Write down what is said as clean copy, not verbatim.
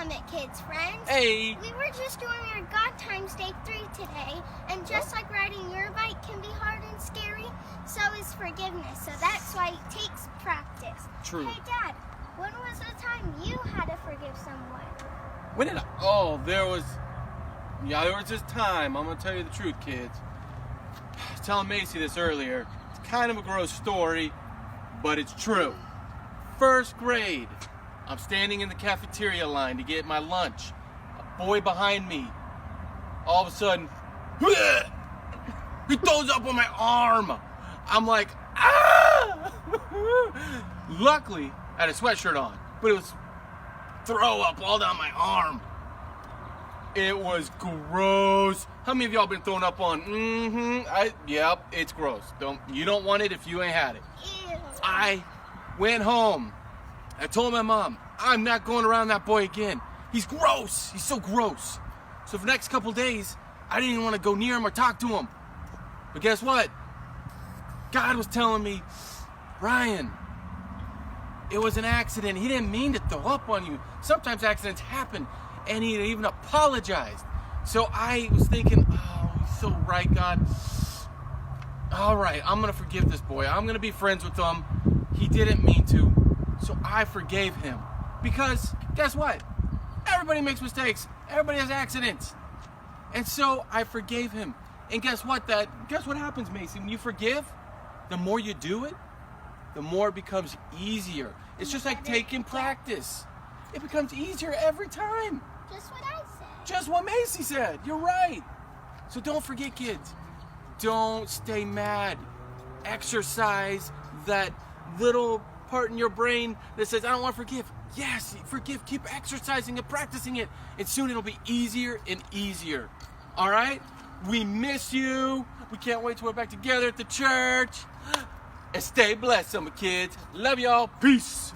Summit, Kidz friends. Hey! We were just doing our GodTimes Day 3 today, and just like riding your bike can be hard and scary, so is forgiveness. So that's why it takes practice. True. Hey, Dad, when was the time you had to forgive someone? When did I? Oh, there was this time. I'm going to tell you the truth, kids. I was telling Maci this earlier. It's kind of a gross story, but it's true. First grade. I'm standing in the cafeteria line to get my lunch. A boy behind me, all of a sudden, he throws up on my arm. I'm like, ah! Luckily, I had a sweatshirt on, but it was throw up all down my arm. It was gross. How many of y'all been thrown up on? Yep, it's gross. You don't want it if you ain't had it. Ew. I went home. I told my mom, I'm not going around that boy again. He's gross. He's so gross. So for the next couple days, I didn't even want to go near him or talk to him. But guess what? God was telling me, Ryan, it was an accident. He didn't mean to throw up on you. Sometimes accidents happen, and he even apologized. So I was thinking, oh, he's so right, God. All right, I'm going to forgive this boy. I'm going to be friends with him. He didn't mean to. So I forgave him. Because, guess what? Everybody makes mistakes. Everybody has accidents. And so I forgave him. And guess what, Dad? Guess what happens, Maci? When you forgive, the more you do it, the more it becomes easier. It's just like taking practice. It becomes easier every time. Just what I said. Just what Maci said. You're right. So don't forget, kids. Don't stay mad. Exercise that little part in your brain that says, I don't want to forgive. Yes, forgive. Keep exercising and practicing it. And soon it'll be easier and easier. All right? We miss you. We can't wait till we're back together at the church. And stay blessed, summer kids. Love y'all. Peace.